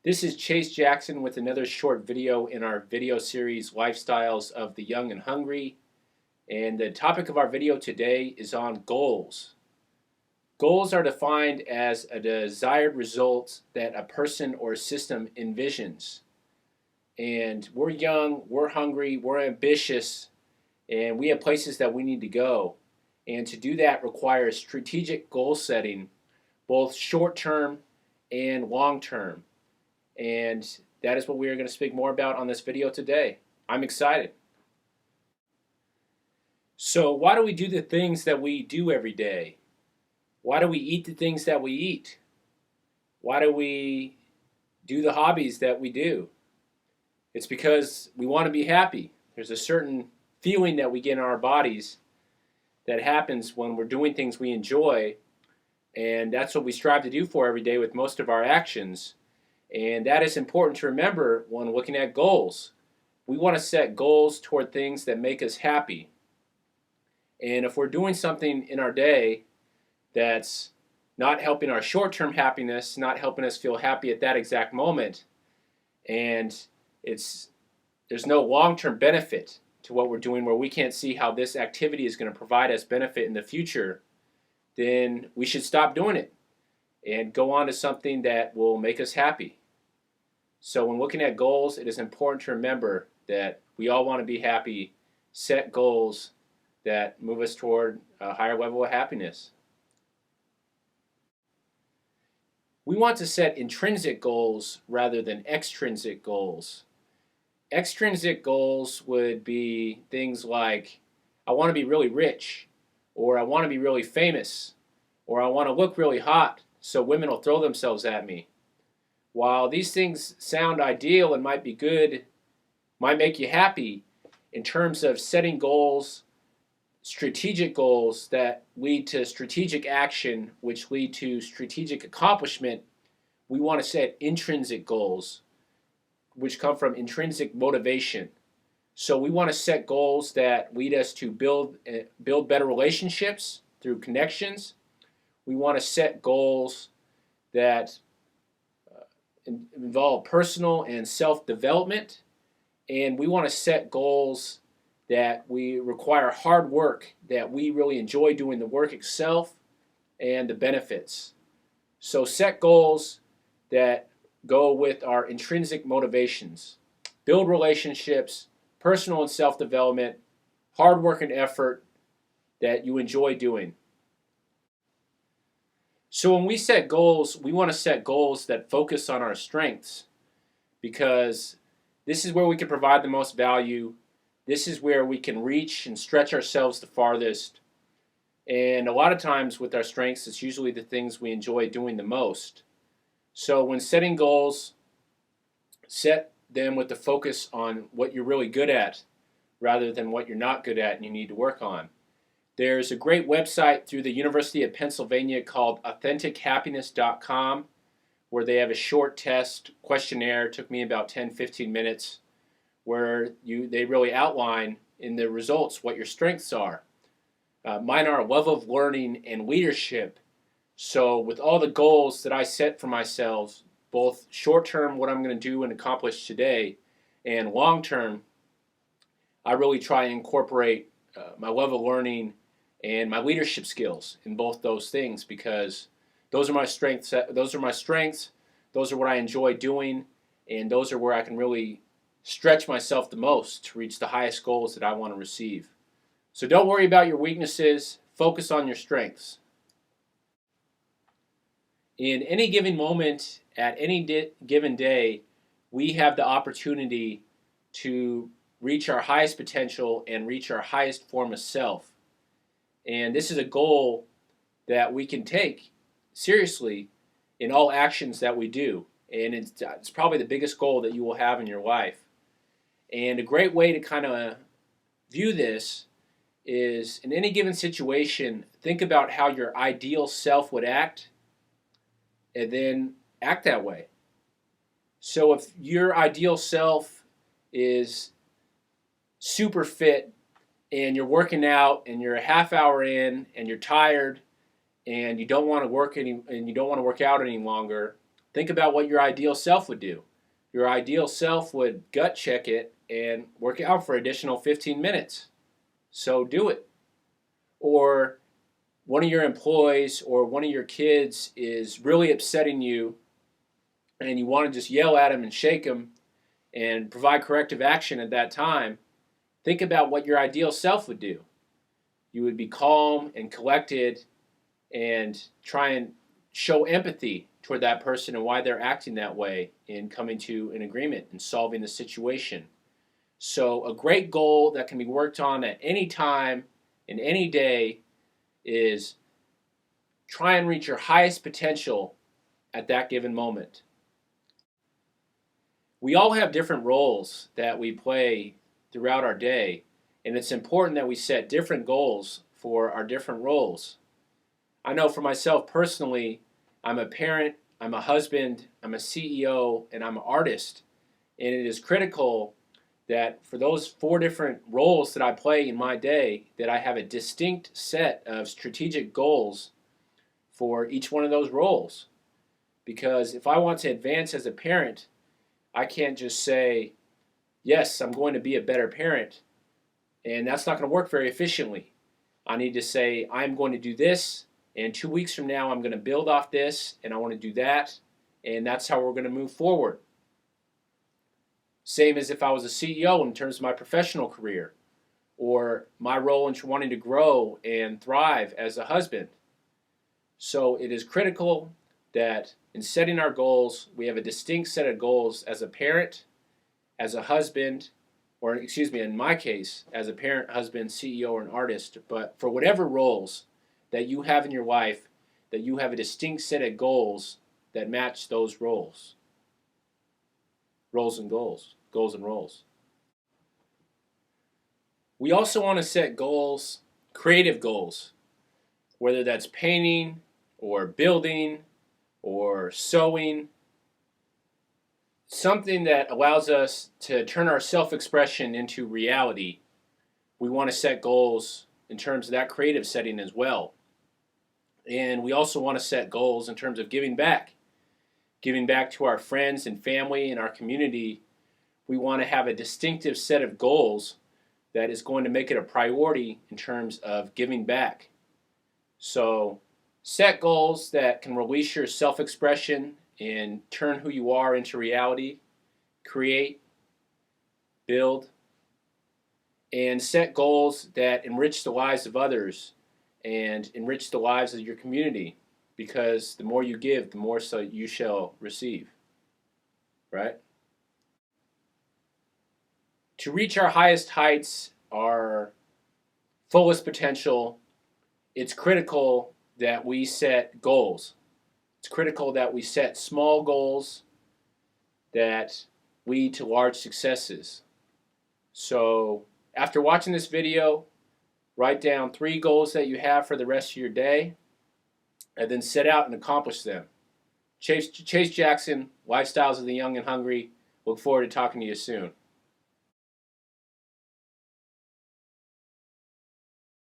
This is Chase Jackson with another short video in our video series Lifestyles of the Young and Hungry. And the topic of our video today is on goals. Goals are defined as a desired result that a person or system envisions. And we're young, we're hungry, we're ambitious, and we have places that we need to go. And to do that requires strategic goal setting, both short-term and long-term. And that is what we are going to speak more about on this video today. I'm excited. So why do we do the things that we do every day? Why do we eat the things that we eat? Why do we do the hobbies that we do? It's because we want to be happy. There's a certain feeling that we get in our bodies that happens when we're doing things we enjoy, and that's what we strive to do for every day with most of our actions. And that is important to remember when looking at goals. We want to set goals toward things that make us happy. And if we're doing something in our day that's not helping our short-term happiness, not helping us feel happy at that exact moment, and there's no long-term benefit to what we're doing, where we can't see how this activity is going to provide us benefit in the future, then we should stop doing it and go on to something that will make us happy. So when looking at goals, it is important to remember that we all want to be happy, set goals that move us toward a higher level of happiness. We want to set intrinsic goals rather than extrinsic goals. Extrinsic goals would be things like, I want to be really rich, or I want to be really famous, or I want to look really hot so women will throw themselves at me. While these things sound ideal and might be good, might make you happy, in terms of setting goals, strategic goals that lead to strategic action, which lead to strategic accomplishment, we want to set intrinsic goals, which come from intrinsic motivation. So we want to set goals that lead us to build better relationships through connections. We want to set goals that involve personal and self-development, and we want to set goals that we require hard work, that we really enjoy doing the work itself and the benefits. So set goals that go with our intrinsic motivations. Build relationships, personal and self-development, hard work and effort that you enjoy doing. So when we set goals, we want to set goals that focus on our strengths, because this is where we can provide the most value. This is where we can reach and stretch ourselves the farthest. And a lot of times with our strengths, it's usually the things we enjoy doing the most. So when setting goals, set them with the focus on what you're really good at rather than what you're not good at and you need to work on. There's a great website through the University of Pennsylvania called AuthenticHappiness.com, where they have a short test questionnaire. It took me about 10-15 minutes, where they really outline in the results what your strengths are. Mine are love of learning and leadership. So with all the goals that I set for myself, both short-term, what I'm going to do and accomplish today, and long-term, I really try and incorporate my love of learning and my leadership skills in both those things, because those are my strengths. Those are what I enjoy doing, and those are where I can really stretch myself the most to reach the highest goals that I want to receive. So don't worry about your weaknesses. Focus on your strengths. In any given moment, at any given day, we have the opportunity to reach our highest potential and reach our highest form of self. And this is a goal that we can take seriously in all actions that we do. And it's probably the biggest goal that you will have in your life. And a great way to kind of view this is, in any given situation, think about how your ideal self would act, and then act that way. So if your ideal self is super fit and you're working out and you're a half hour in and you're tired and you don't want to work out any longer, Think about what your ideal self would do. Your ideal self would gut check it and work out for additional 15 minutes. So do it. Or one of your employees or one of your kids is really upsetting you and you want to just yell at them and shake them and provide corrective action at that time, think about what your ideal self would do. You would be calm and collected and try and show empathy toward that person and why they're acting that way in coming to an agreement and solving the situation. So a great goal that can be worked on at any time in any day is try and reach your highest potential at that given moment. We all have different roles that we play throughout our day, and it's important that we set different goals for our different roles. I know for myself personally, I'm a parent, I'm a husband, I'm a CEO, and I'm an artist. And it is critical that for those 4 different roles that I play in my day, that I have a distinct set of strategic goals for each one of those roles. Because if I want to advance as a parent, I can't just say, yes, I'm going to be a better parent, and that's not going to work very efficiently. I need to say, I'm going to do this, and 2 weeks from now, I'm going to build off this, and I want to do that, and that's how we're going to move forward. Same as if I was a CEO in terms of my professional career, or my role in wanting to grow and thrive as a husband. So it is critical that in setting our goals, we have a distinct set of goals as a parent, as a husband, or excuse me, in my case, as a parent, husband, CEO, or an artist. But for whatever roles that you have in your life, that you have a distinct set of goals that match those roles. Roles and goals, goals and roles. We also want to set goals, creative goals, whether that's painting or building or sewing, something that allows us to turn our self-expression into reality. We want to set goals in terms of that creative setting as well. And we also want to set goals in terms of giving back to our friends and family and our community. We want to have a distinctive set of goals that is going to make it a priority in terms of giving back. So set goals that can release your self-expression and turn who you are into reality. Create, build, and set goals that enrich the lives of others and enrich the lives of your community, because the more you give, the more so you shall receive. Right? To reach our highest heights, our fullest potential, it's critical that we set goals. It's critical that we set small goals that lead to large successes. So after watching this video, write down 3 goals that you have for the rest of your day, and then set out and accomplish them. Chase Jackson, Lifestyles of the Young and Hungry. Look forward to talking to you soon.